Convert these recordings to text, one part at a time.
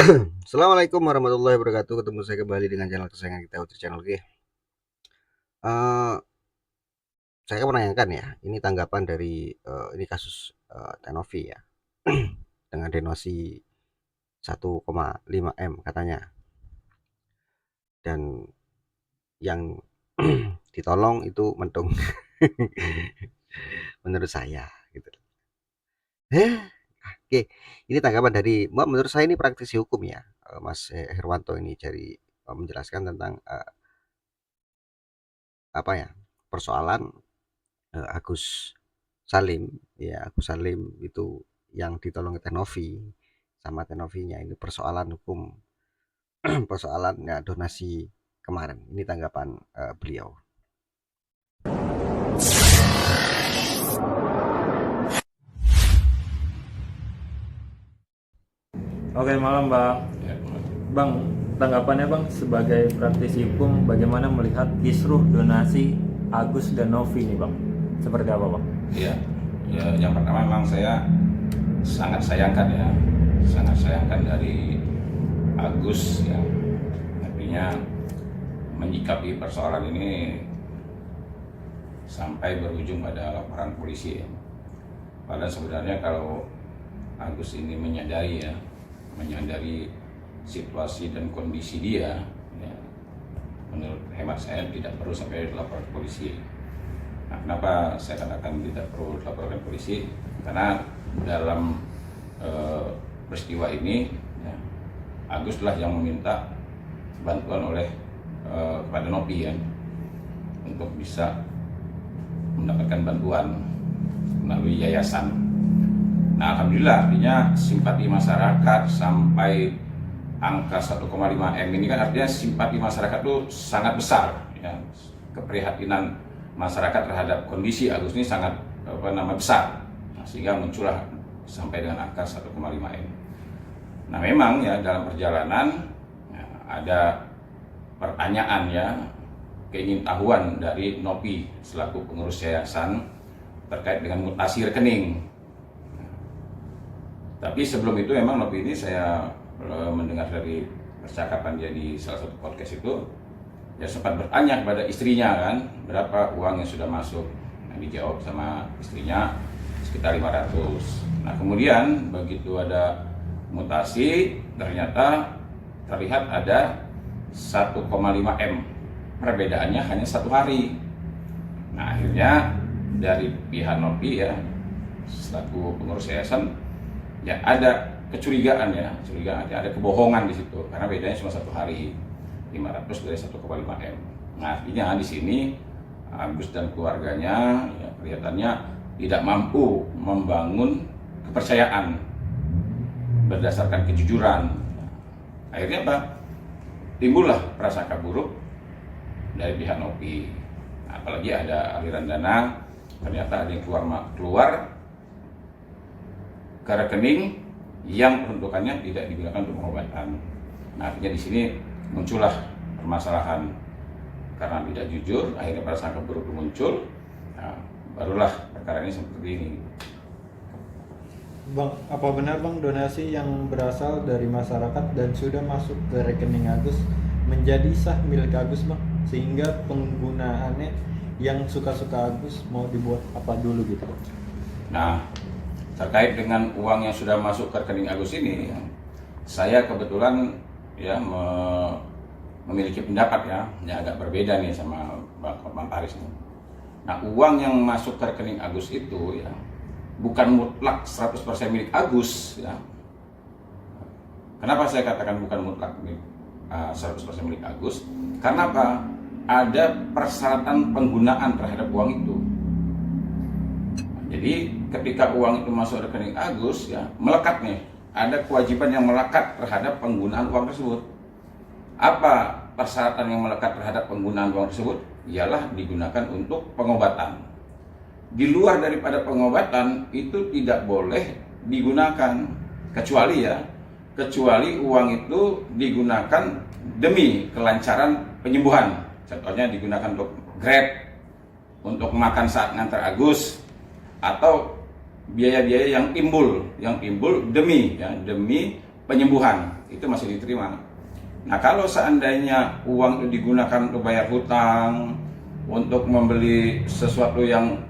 Assalamualaikum warahmatullahi wabarakatuh. Ketemu saya kembali dengan channel kesayangan kita, Utri Channel G. Saya menanyakan ya, ini tanggapan dari ini kasus Tenovi ya, dengan donasi 1,5 M katanya, dan yang ditolong itu mentung. Menurut saya, gitu. Oke, ini tanggapan dari, menurut saya ini praktisi hukum ya, Mas Herwanto ini dari menjelaskan tentang apa ya, persoalan Agus Salim, ya Agus Salim itu yang ditolong Tenovi, sama Tenovinya ini persoalan hukum, persoalannya donasi kemarin. Ini tanggapan beliau. Oke, malam Bang. Bang, tanggapannya Bang sebagai praktisi hukum bagaimana melihat kisruh donasi Agus dan Novi nih Bang? Seperti apa Bang? Iya, ya, yang pertama memang saya sangat sayangkan dari Agus ya, artinya menyikapi persoalan ini sampai berujung pada laporan polisi ya. Padahal sebenarnya kalau Agus ini menyadari situasi dan kondisi dia, ya, menurut hemat saya tidak perlu sampai lapor polisi. Nah, kenapa saya katakan tidak perlu laporkan polisi? Karena dalam peristiwa ini, ya, Agus lah yang meminta bantuan oleh kepada Nopi ya, untuk bisa mendapatkan bantuan melalui yayasan. Nah, alhamdulillah artinya simpati masyarakat sampai angka 1,5 M ini kan artinya simpati masyarakat itu sangat besar ya. Keprihatinan masyarakat terhadap kondisi Agus ini sangat besar. Nah, sehingga muncullah sampai dengan angka 1,5 M. Nah, memang ya dalam perjalanan ya, ada pertanyaan ya, keingintahuan dari Nopi selaku pengurus yayasan terkait dengan mutasi rekening. Tapi sebelum itu memang Nopi ini saya mendengar dari percakapan dia di salah satu podcast itu, ya sempat bertanya kepada istrinya kan, berapa uang yang sudah masuk. Nah, dijawab sama istrinya sekitar 500. Nah, kemudian begitu ada mutasi, ternyata terlihat ada 1,5 M. Perbedaannya hanya 1 hari. Nah, akhirnya dari pihak Nopi ya, selaku pengurus yayasan, ya ada kecurigaan, ada kebohongan di situ karena bedanya cuma 1 hari, 500 dari 1,5 M. Nah, artinya di sini Agus dan keluarganya ya, kelihatannya tidak mampu membangun kepercayaan berdasarkan kejujuran. Akhirnya apa? Timbullah prasangka buruk dari pihak Nopi. Apalagi ada aliran dana, ternyata ada yang keluar ke rekening yang peruntukannya tidak digunakan untuk pengobatan. Nah, artinya di sini muncullah permasalahan karena tidak jujur, akhirnya prasangka buruk muncul. Nah, barulah perkara ini seperti ini. Bang, apa benar Bang donasi yang berasal dari masyarakat dan sudah masuk ke rekening Agus menjadi sah milik Agus Bang? Sehingga penggunaannya yang suka-suka Agus mau dibuat apa dulu gitu Bang? Nah, terkait dengan uang yang sudah masuk ke rekening Agus ini, saya kebetulan ya memiliki pendapat ya agak berbeda nih sama Bang Paris. Nah, uang yang masuk ke rekening Agus itu ya bukan mutlak 100% milik Agus ya. Kenapa saya katakan bukan mutlak 100% milik Agus? Karena apa? Ada persyaratan penggunaan terhadap uang itu. Jadi ketika uang itu masuk rekening Agus ya, melekat nih, ada kewajiban yang melekat terhadap penggunaan uang tersebut. Apa persyaratan yang melekat terhadap penggunaan uang tersebut? Ialah digunakan untuk pengobatan. Di luar daripada pengobatan itu tidak boleh digunakan, kecuali uang itu digunakan demi kelancaran penyembuhan. Contohnya digunakan untuk Grab, untuk makan saat ngantar Agus, atau biaya-biaya yang timbul demi penyembuhan, itu masih diterima. Nah, kalau seandainya uang itu digunakan untuk bayar hutang, untuk membeli sesuatu yang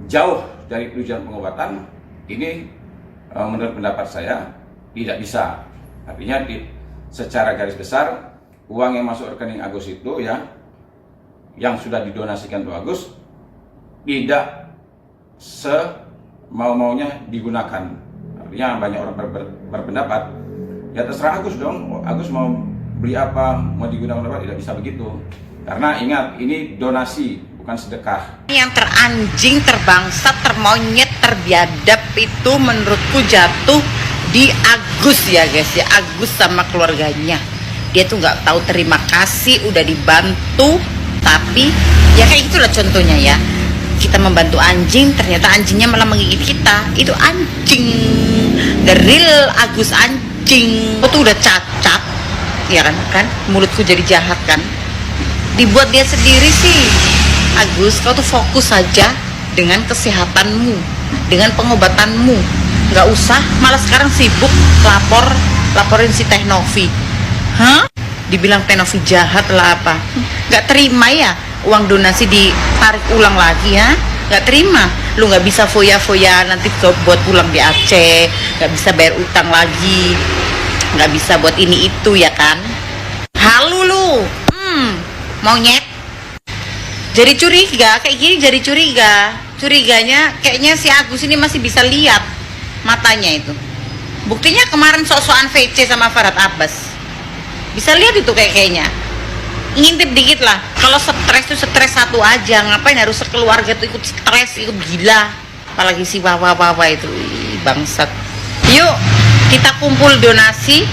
jauh dari tujuan pengobatan, ini menurut pendapat saya tidak bisa. Artinya secara garis besar, uang yang masuk rekening Agus itu ya, yang sudah didonasikan untuk Agus, tidak semau-maunya digunakan. Artinya banyak orang berpendapat, ya terserah Agus dong, Agus mau beli apa, mau digunakan apa, tidak bisa begitu. Karena ingat, ini donasi, bukan sedekah. Yang teranjing, terbangsat, termonyet, terbiadab itu menurutku jatuh di Agus ya guys ya. Agus sama keluarganya, dia tuh nggak tahu terima kasih, udah dibantu, tapi ya kayak gitulah contohnya ya. Kita membantu anjing, ternyata anjingnya malah menggigit kita. Itu anjing, the real Agus anjing. Aku tuh udah cacat, ya kan? Mulutku jadi jahat kan? Dibuat dia sendiri sih. Agus, kau tuh fokus saja dengan kesehatanmu, dengan pengobatanmu. Nggak usah, malah sekarang sibuk laporin si Teh Novi. Hah? Dibilang Teh Novi jahat lah apa? Nggak terima ya? Uang donasi ditarik ulang lagi ya? Nggak terima. Lu nggak bisa foya-foya nanti buat pulang di Aceh, nggak bisa bayar utang lagi, nggak bisa buat ini itu ya kan? Halu lu, monyet. Jadi curiga kayak gini, jadi curiganya kayaknya si Agus ini masih bisa lihat matanya itu. Buktinya kemarin sok-sokan VC sama Farhad Abbas, bisa lihat itu kayaknya. Ngintip dikit lah. Kalau stres tuh stres satu aja, ngapain harus sekeluarga tuh ikut stres, ikut gila. Apalagi si Wawa itu. Ih, bangsat. Yuk kita kumpul donasi.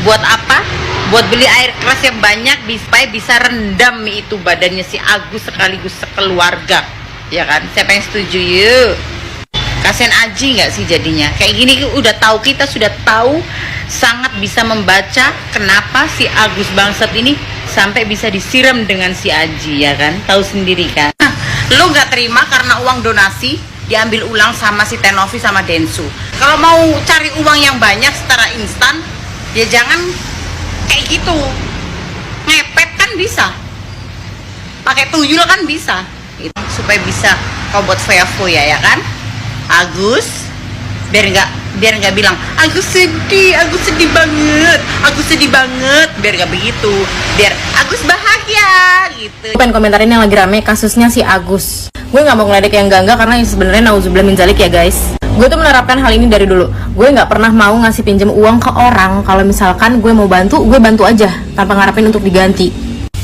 Buat apa? Buat beli air keras yang banyak supaya bisa rendam itu badannya si Agus sekaligus sekeluarga. Ya kan? Siapa yang setuju? Yuk. Kasian Aji nggak sih jadinya? Kayak gini udah tahu, kita sudah tahu, sangat bisa membaca kenapa si Agus bangsat ini sampai bisa disiram dengan si Aji, ya kan? Tahu sendiri kan? Nah, lu nggak terima karena uang donasi diambil ulang sama si Teh Novi sama Densu. Kalau mau cari uang yang banyak secara instan, ya jangan kayak gitu. Ngepet kan bisa, pakai tuyul kan bisa, gitu. Supaya bisa kau buat foya-foya ya kan? Agus, biar nggak bilang Agus sedih banget, biar nggak begitu, biar Agus bahagia gitu. Pengen komentarin yang lagi rame kasusnya si Agus. Gue nggak mau ngeledek yang enggak karena sebenarnya nauzubillah min zalik ya guys. Gue tuh menerapkan hal ini dari dulu. Gue nggak pernah mau ngasih pinjam uang ke orang kalau misalkan gue mau bantu, gue bantu aja tanpa ngarepin untuk diganti.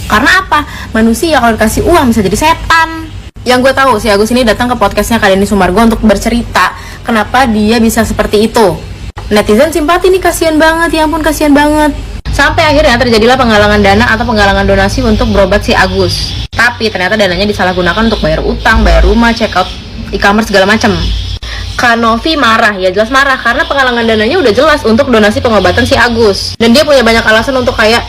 Karena apa? Manusia kalau dikasih uang bisa jadi setan. Yang gue tahu si Agus ini datang ke podcastnya Kak Denny Sumargo untuk bercerita kenapa dia bisa seperti itu. Netizen simpati nih, kasihan banget, ya ampun kasihan banget. Sampai akhirnya terjadilah penggalangan dana atau penggalangan donasi untuk berobat si Agus. Tapi ternyata dananya disalahgunakan untuk bayar utang, bayar rumah, check out e-commerce segala macam. Kak Novi marah, ya jelas marah karena penggalangan dananya udah jelas untuk donasi pengobatan si Agus. Dan dia punya banyak alasan untuk kayak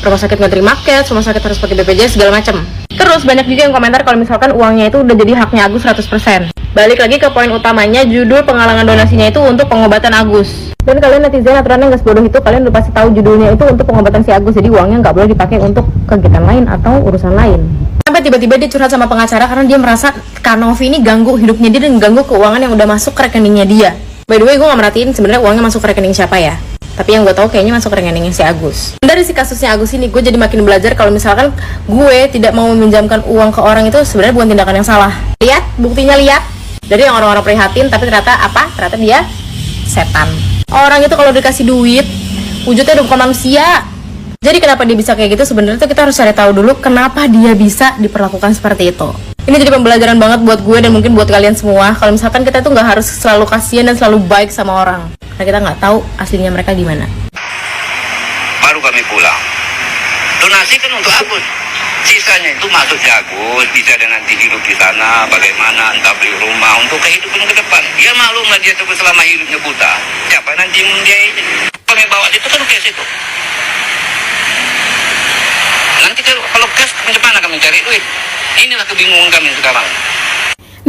rumah sakit nggak terima cash, rumah sakit harus pakai BPJS segala macam. Terus banyak juga yang komentar kalau misalkan uangnya itu udah jadi haknya Agus 100%. Balik lagi ke poin utamanya, judul penggalangan donasinya itu untuk pengobatan Agus. Dan kalian netizen aturannya nggak sebodoh itu, kalian udah pasti tahu judulnya itu untuk pengobatan si Agus, jadi uangnya nggak boleh dipakai untuk kegiatan lain atau urusan lain. Sampai tiba-tiba dia curhat sama pengacara karena dia merasa Kak Novi ini ganggu hidupnya dia dan ganggu keuangan yang udah masuk ke rekeningnya dia. By the way, gue nggak merhatiin sebenarnya uangnya masuk ke rekening siapa ya. Tapi yang gue tahu kayaknya masuk ke rekeningnya si Agus. Dari si kasusnya Agus ini, gue jadi makin belajar kalau misalkan gue tidak mau meminjamkan uang ke orang itu sebenarnya bukan tindakan yang salah. Lihat, buktinya lihat. Dari yang orang-orang prihatin, tapi ternyata apa? Ternyata dia setan. Orang itu kalau dikasih duit, wujudnya udah bukan manusia. Jadi kenapa dia bisa kayak gitu? Sebenarnya tuh kita harus cari tahu dulu kenapa dia bisa diperlakukan seperti itu. Ini jadi pembelajaran banget buat gue dan mungkin buat kalian semua. Kalau misalkan kita tuh nggak harus selalu kasihan dan selalu baik sama orang, karena kita nggak tahu aslinya mereka gimana. Baru kami pulang. Donasi kan untuk Agus. Sisanya itu masuk di Agus, bisa dia nanti hidup di sana, bagaimana, entah beli rumah untuk kehidupan ke depan. Ya maklum lah dia terus selama hidupnya buta. Siapa nanti yang dia ini? Kami bawa itu kan cash itu. Nanti kalau cash, bagaimana kami cari duit? Inilah kebingungan kami sekarang.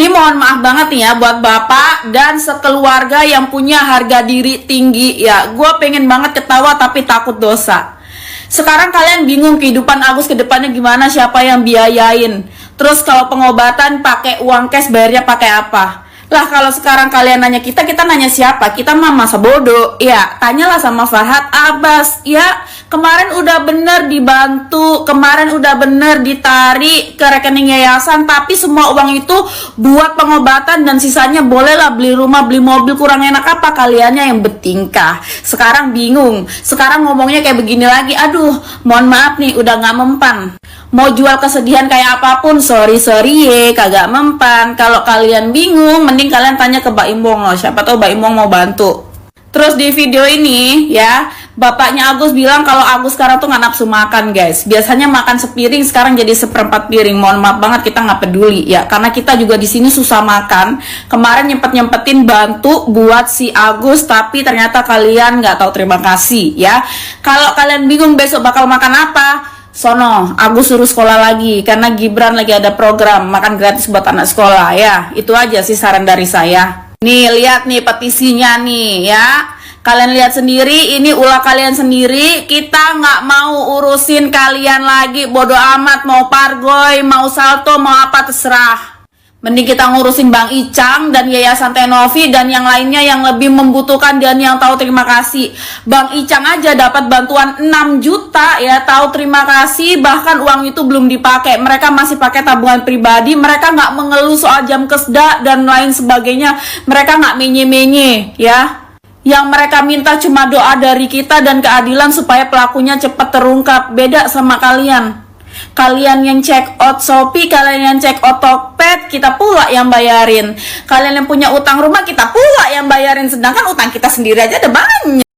Ini mohon maaf banget nih ya buat bapak dan sekeluarga yang punya harga diri tinggi ya. Gue pengen banget ketawa tapi takut dosa. Sekarang kalian bingung kehidupan Agus ke depannya gimana, siapa yang biayain. Terus kalau pengobatan pakai uang cash, bayarnya pakai apa? Lah kalau sekarang kalian nanya kita nanya siapa? Kita mah masa bodoh. Ya, tanyalah sama Farhad Abbas. Ya, kemarin udah bener dibantu, kemarin udah bener ditarik ke rekening yayasan, tapi semua uang itu buat pengobatan dan sisanya bolehlah beli rumah, beli mobil. Kurang enak apa kaliannya yang bertingkah? Sekarang bingung. Sekarang ngomongnya kayak begini lagi. Aduh, mohon maaf nih, udah gak mempan. Mau jual kesedihan kayak apapun, sorry ye, kagak mempan. Kalau kalian bingung, mending kalian tanya ke Mbak Imbong loh. Siapa tahu Mbak Imbong mau bantu. Terus di video ini ya, bapaknya Agus bilang kalau Agus sekarang tuh nggak nafsu makan guys. Biasanya makan sepiring, sekarang jadi seperempat piring. Mohon maaf banget, kita nggak peduli ya, karena kita juga di sini susah makan. Kemarin nyempetin bantu buat si Agus, tapi ternyata kalian nggak tahu terima kasih ya. Kalau kalian bingung besok bakal makan apa, sono Agus suruh sekolah lagi, karena Gibran lagi ada program makan gratis buat anak sekolah ya. Itu aja sih saran dari saya. Nih lihat nih petisinya nih ya, kalian lihat sendiri, ini ulah kalian sendiri. Kita nggak mau urusin kalian lagi, bodoh amat. Mau Pargoy, mau Salto, mau apa terserah. Mending kita ngurusin Bang Icang dan Yayasan Tenovi dan yang lainnya yang lebih membutuhkan dan yang tahu terima kasih. Bang Icang aja dapat bantuan 6 juta ya, tahu terima kasih, bahkan uang itu belum dipakai. Mereka masih pakai tabungan pribadi, mereka nggak mengeluh soal jam kesda dan lain sebagainya. Mereka nggak menye-menye ya. Yang mereka minta cuma doa dari kita dan keadilan supaya pelakunya cepat terungkap. Beda sama kalian. Kalian yang check out Shopee, kalian yang check out Tokped, kita pula yang bayarin. Kalian yang punya utang rumah, kita pula yang bayarin. Sedangkan utang kita sendiri aja ada banyak.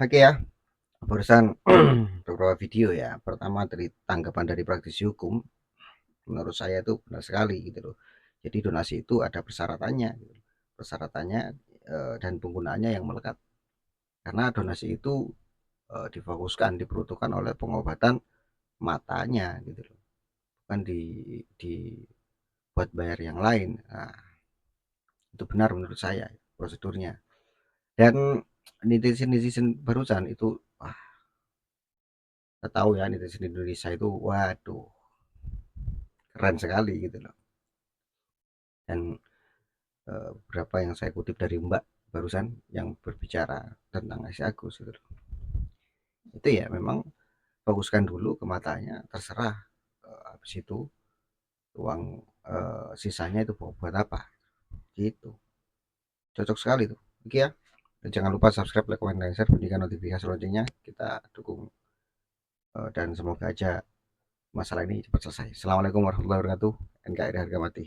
Oke ya, barusan beberapa video ya. Pertama dari tanggapan dari praktisi hukum, menurut saya itu benar sekali gitu loh. Jadi donasi itu ada persyaratannya, gitu. Persyaratannya dan penggunaannya yang melekat. Karena donasi itu difokuskan, diperuntukkan oleh pengobatan matanya gitu loh, bukan di buat bayar yang lain. Nah, itu benar menurut saya prosedurnya. Dan netizen barusan itu, wah, kita tahu ya netizen Indonesia itu, waduh, keren sekali gitu loh. Dan beberapa yang saya kutip dari Mbak barusan yang berbicara tentang si Agus gitu loh. Itu ya memang fokuskan dulu ke matanya, terserah habis itu uang sisanya itu buat apa gitu. Cocok sekali tuh. Oke ya, dan jangan lupa subscribe, like, comment, dan share, bunyikan notifikasi loncengnya. Kita dukung dan semoga aja masalah ini cepat selesai. Assalamualaikum warahmatullahi wabarakatuh. NKRI harga mati.